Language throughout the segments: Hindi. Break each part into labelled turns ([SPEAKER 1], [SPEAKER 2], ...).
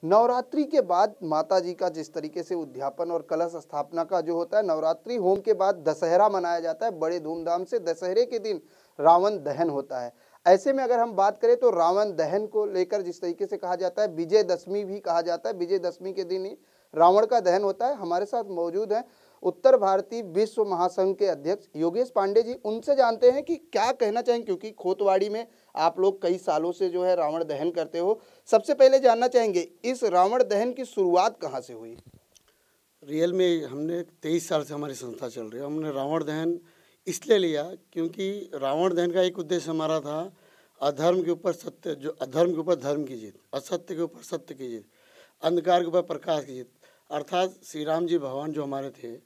[SPEAKER 1] नवरात्रि के बाद माता जी का जिस तरीके से उद्यापन और कलश स्थापना का जो होता है, नवरात्रि होम के बाद दशहरा मनाया जाता है बड़े धूमधाम से। दशहरे के दिन रावण दहन होता है। ऐसे में अगर हम बात करें तो रावण दहन को लेकर जिस तरीके से कहा जाता है, विजयदशमी भी कहा जाता है, विजयदशमी के दिन ही रावण का दहन होता है। हमारे साथ मौजूद हैं उत्तर भारतीय विश्व महासंघ के अध्यक्ष योगेश पांडे जी। उनसे जानते हैं कि क्या कहना चाहेंगे, क्योंकि खोतवाड़ी में आप लोग कई सालों से जो है रावण दहन करते हो। सबसे पहले जानना चाहेंगे इस रावण दहन की शुरुआत कहाँ से हुई?
[SPEAKER 2] रियल में हमने 23 साल से हमारी संस्था चल रही है। हमने रावण दहन इसलिए लिया क्योंकि रावण दहन का एक उद्देश्य हमारा था, अधर्म के ऊपर सत्य, जो अधर्म के ऊपर धर्म की जीत, असत्य के ऊपर सत्य की जीत, अंधकार के ऊपर प्रकाश की जीत। अर्थात श्री राम जी भगवान जो हमारे थे,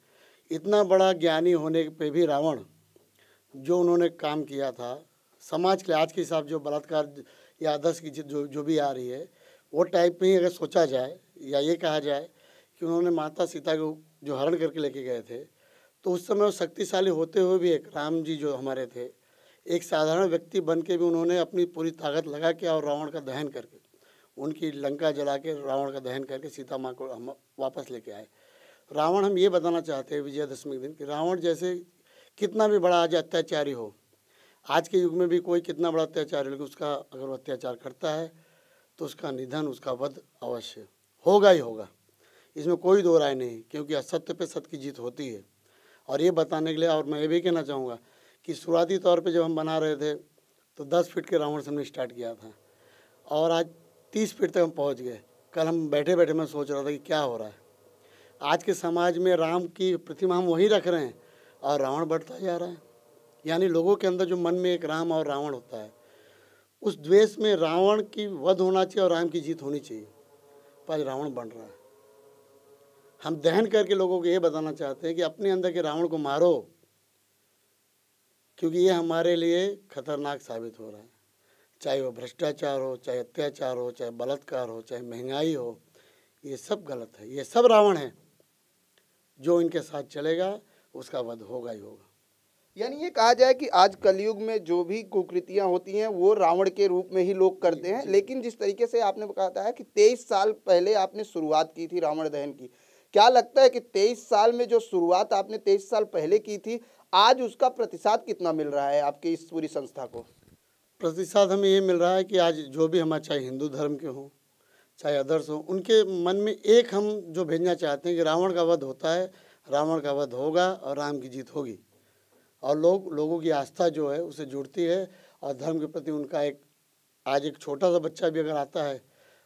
[SPEAKER 2] इतना बड़ा ज्ञानी होने पे भी रावण जो उन्होंने काम किया था समाज के आज के हिसाब जो बलात्कार या आदर्श की जिद जो भी आ रही है, वो टाइप में ही अगर सोचा जाए या ये कहा जाए कि उन्होंने माता सीता को जो हरण करके लेके गए थे, तो उस समय वो शक्तिशाली होते हुए भी एक राम जी जो हमारे थे, एक साधारण व्यक्ति बन के भी उन्होंने अपनी पूरी ताकत लगा के और रावण का दहन करके, उनकी लंका जला के रावण का दहन करके सीता माँ को हम वापस लेके आए। रावण, हम ये बताना चाहते हैं विजयदशमी के दिन कि रावण जैसे कितना भी बड़ा आज अत्याचारी हो, आज के युग में भी कोई कितना बड़ा अत्याचारी, लेकिन उसका अगर वो अत्याचार करता है तो उसका निधन, उसका वध अवश्य होगा ही होगा। इसमें कोई दो राय नहीं, क्योंकि असत्य पे सत्य की जीत होती है। और ये बताने के लिए और मैं ये भी कहना चाहूँगा कि शुरुआती तौर पे जब हम बना रहे थे तो 10 फीट के रावण से हमने स्टार्ट किया था और आज 30 फीट तक हम पहुँच गए। कल हम बैठे बैठे मैं सोच रहा था कि क्या हो रहा है, आज के समाज में राम की प्रतिमा हम वहीं रख रहे हैं और रावण बढ़ता जा रहा है। यानी लोगों के अंदर जो मन में एक राम और रावण होता है, उस द्वेष में रावण की वध होना चाहिए और राम की जीत होनी चाहिए, पर आज रावण बन रहा है। हम दहन करके लोगों को ये बताना चाहते हैं कि अपने अंदर के रावण को मारो, क्योंकि ये हमारे लिए खतरनाक साबित हो रहा है। चाहे वो भ्रष्टाचार हो, चाहे अत्याचार हो, चाहे बलात्कार हो, चाहे महंगाई हो, ये सब गलत है, ये सब रावण है। जो इनके साथ चलेगा उसका वध होगा ही होगा।
[SPEAKER 1] यानी ये कहा जाए कि आज कलयुग में जो भी कुकृतियां होती हैं वो रावण के रूप में ही लोग करते हैं। लेकिन जिस तरीके से आपने बताया कि 23 साल पहले आपने शुरुआत की थी रावण दहन की, क्या लगता है कि 23 साल में जो शुरुआत आपने 23 साल पहले की थी, आज उसका प्रतिशत कितना मिल रहा है आपकी इस पूरी संस्था को?
[SPEAKER 2] प्रतिशत हमें ये मिल रहा है कि आज जो भी हमारे, चाहे हिंदू धर्म के हों चाहे अदर्स हों, उनके मन में एक हम जो भेजना चाहते हैं कि रावण का वध होता है, रावण का वध होगा और राम की जीत होगी। और लोगों की आस्था जो है उसे जुड़ती है और धर्म के प्रति उनका एक, आज एक छोटा सा बच्चा भी अगर आता है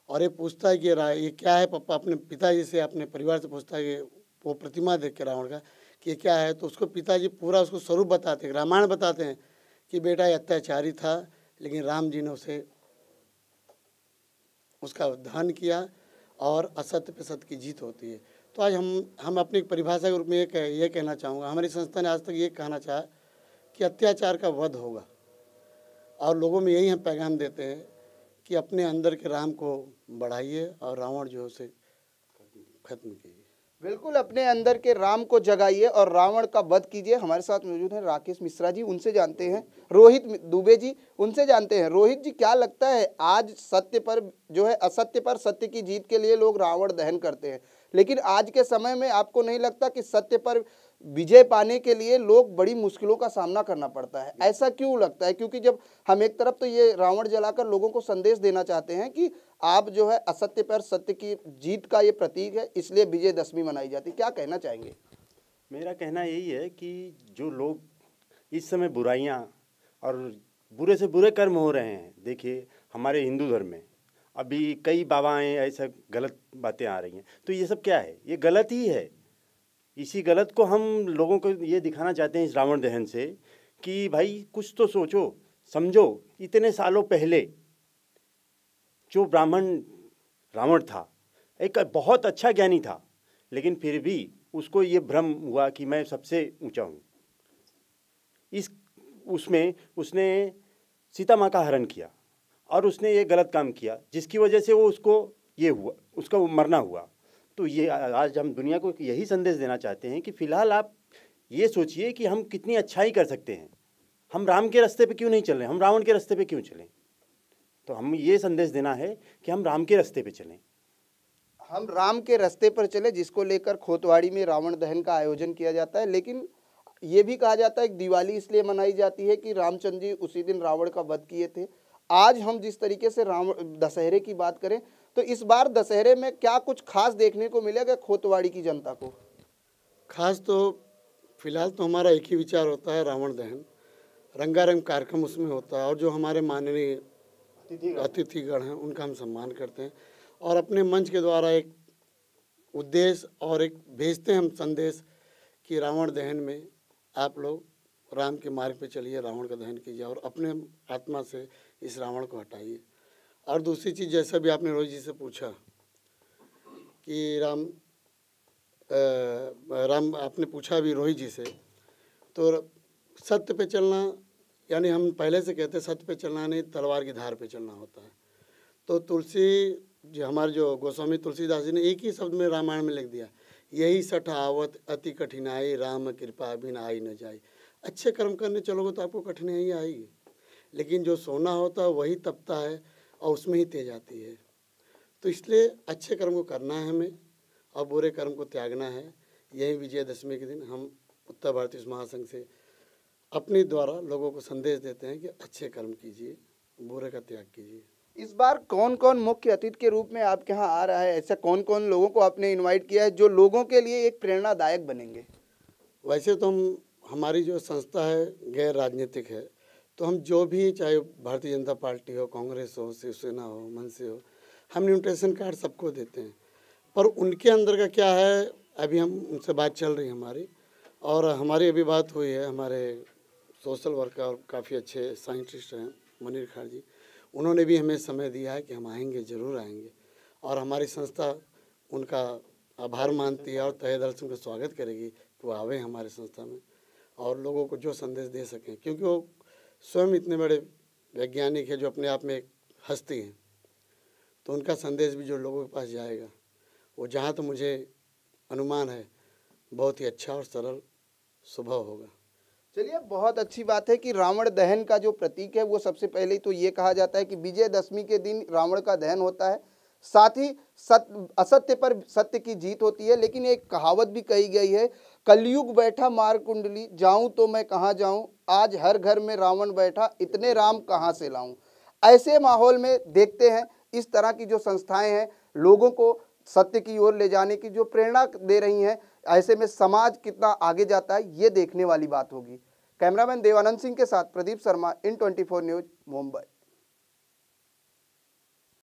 [SPEAKER 2] और ये पूछता है कि ये क्या है पापा, अपने पिताजी से, अपने परिवार से पूछता है कि वो प्रतिमा देख के रावण का कि ये क्या है, तो उसको पिताजी पूरा उसको स्वरूप बताते हैं, रामायण बताते हैं कि बेटा ये अत्याचारी था, लेकिन राम जी ने उसे उसका दहन किया और असत्य पे सत्य की जीत होती है। तो आज हम अपनी परिभाषा के रूप में ये कहना चाहूँगा, हमारी संस्था ने आज तक ये कहना चाहा कि अत्याचार का वध होगा और लोगों में यही हम पैगाम देते हैं कि अपने अंदर के राम को बढ़ाइए और रावण जो है उसे खत्म कीजिए।
[SPEAKER 1] बिल्कुल, अपने अंदर के राम को जगाइए और रावण का वध कीजिए। हमारे साथ मौजूद हैं राकेश मिश्रा जी, उनसे जानते हैं। रोहित दुबे जी, उनसे जानते हैं। रोहित जी, क्या लगता है आज सत्य पर जो है, असत्य पर सत्य की जीत के लिए लोग रावण दहन करते हैं, लेकिन आज के समय में आपको नहीं लगता कि सत्य पर विजय पाने के लिए लोग बड़ी मुश्किलों का सामना करना पड़ता है? ऐसा क्यों लगता है? क्योंकि जब हम एक तरफ तो ये रावण जलाकर लोगों को संदेश देना चाहते हैं कि आप जो है असत्य पर सत्य की जीत का ये प्रतीक है, इसलिए विजयदशमी मनाई जाती है, क्या कहना चाहेंगे?
[SPEAKER 3] मेरा कहना यही है कि जो लोग इस समय बुराइयां और बुरे से बुरे कर्म हो रहे हैं, देखिए हमारे हिंदू धर्म में अभी कई बाबाएं ऐसा गलत बातें आ रही हैं, तो ये सब क्या है? ये गलत ही है। इसी गलत को हम लोगों को ये दिखाना चाहते हैं इस रावण दहन से कि भाई कुछ तो सोचो समझो। इतने सालों पहले जो ब्राह्मण रावण था, एक बहुत अच्छा ज्ञानी था, लेकिन फिर भी उसको ये भ्रम हुआ कि मैं सबसे ऊंचा हूँ। उसमें उसने सीता माँ का हरण किया और उसने ये गलत काम किया, जिसकी वजह से वो उसको ये हुआ, उसका मरना हुआ। तो ये आज हम दुनिया को यही संदेश देना चाहते हैं कि फ़िलहाल आप ये सोचिए कि हम कितनी अच्छाई कर सकते हैं। हम राम के रास्ते पे क्यों नहीं चल रहे, हम रावण के रास्ते पे क्यों चलें? तो हम ये संदेश देना है कि हम राम के रास्ते पे चलें।
[SPEAKER 1] हम राम के रास्ते पर चले, जिसको लेकर खोतवाड़ी में रावण दहन का आयोजन किया जाता है। लेकिन ये भी कहा जाता है कि दिवाली इसलिए मनाई जाती है कि रामचंद्र जी उसी दिन रावण का वध किए थे। आज हम जिस तरीके से रावण दशहरे की बात करें तो इस बार दशहरे में क्या कुछ खास देखने को मिलेगा खोतवाड़ी की जनता को?
[SPEAKER 2] खास तो फिलहाल तो हमारा एक ही विचार होता है, रावण दहन। रंगारंग कार्यक्रम उसमें होता है और जो हमारे माननीय अतिथिगण हैं उनका हम सम्मान करते हैं और अपने मंच के द्वारा एक उद्देश्य और एक भेजते हैं हम संदेश कि रावण दहन में आप लोग राम के मार्ग पे चलिए, रावण का दहन कीजिए और अपने आत्मा से इस रावण को हटाइए। और दूसरी चीज़, जैसा भी आपने रोहित जी से पूछा कि राम आपने पूछा भी रोहित जी से, तो सत्य पे चलना, यानी हम पहले से कहते हैं सत्य पे चलना नहीं, तलवार की धार पे चलना होता है। तो तुलसी जो हमारे जो गोस्वामी तुलसीदास जी ने एक ही शब्द में रामायण में लिख दिया, यही सठ आवत अति कठिनाई, राम कृपा बिन आई न जाए। अच्छे कर्म करने चलोगे तो आपको कठिनाई आएगी, लेकिन जो सोना होता है वही तपता है और उसमें ही तेज आती है। तो इसलिए अच्छे कर्म को करना है हमें और बुरे कर्म को त्यागना है। यही विजयदशमी के दिन हम उत्तर भारतीय महासंघ से अपने द्वारा लोगों को संदेश देते हैं कि अच्छे कर्म कीजिए, बुरे का त्याग कीजिए।
[SPEAKER 1] इस बार कौन कौन मुख्य अतिथि के रूप में आपके यहाँ आ रहा है? ऐसा कौन कौन लोगों को आपने इनवाइट किया है जो लोगों के लिए एक प्रेरणादायक बनेंगे?
[SPEAKER 2] वैसे तो हमारी जो संस्था है गैर राजनीतिक है, तो हम जो भी, चाहे भारतीय जनता पार्टी हो, कांग्रेस हो, शिवसेना हो, मनसे हो, हम इन्विटेशन कार्ड सबको देते हैं। पर उनके अंदर का क्या है, अभी हम उनसे बात चल रही है हमारी, और हमारी अभी बात हुई है। हमारे सोशल वर्कर और काफ़ी अच्छे साइंटिस्ट हैं मुनीर खान जी, उन्होंने भी हमें समय दिया है कि हम आएंगे, ज़रूर आएंगे। और हमारी संस्था उनका आभार मानती है और तहे दिल से उनका स्वागत करेगी कि वो आवे हमारे संस्था में और लोगों को जो संदेश दे सकें, क्योंकि वो स्वयं इतने बड़े वैज्ञानिक है जो अपने आप में एक हस्ती हैं। तो उनका संदेश भी जो लोगों के पास जाएगा वो, जहाँ तो मुझे अनुमान है, बहुत ही अच्छा और सरल स्वभाव होगा।
[SPEAKER 1] चलिए, बहुत अच्छी बात है कि रावण दहन का जो प्रतीक है वो सबसे पहले तो ये कहा जाता है कि विजयदशमी के दिन रावण का दहन होता है। साथ ही असत्य पर सत्य की जीत होती है। लेकिन एक कहावत भी कही गई है, कलयुग बैठा मार कुंडली, जाऊं तो मैं कहाँ जाऊं, आज हर घर में रावण बैठा, इतने राम कहाँ से लाऊं। ऐसे माहौल में देखते हैं इस तरह की जो संस्थाएं हैं लोगों को सत्य की ओर ले जाने की जो प्रेरणा दे रही हैं, ऐसे में समाज कितना आगे जाता है ये देखने वाली बात होगी। कैमरामैन देवानंद सिंह के साथ प्रदीप शर्मा, इन 24 न्यूज, मुंबई।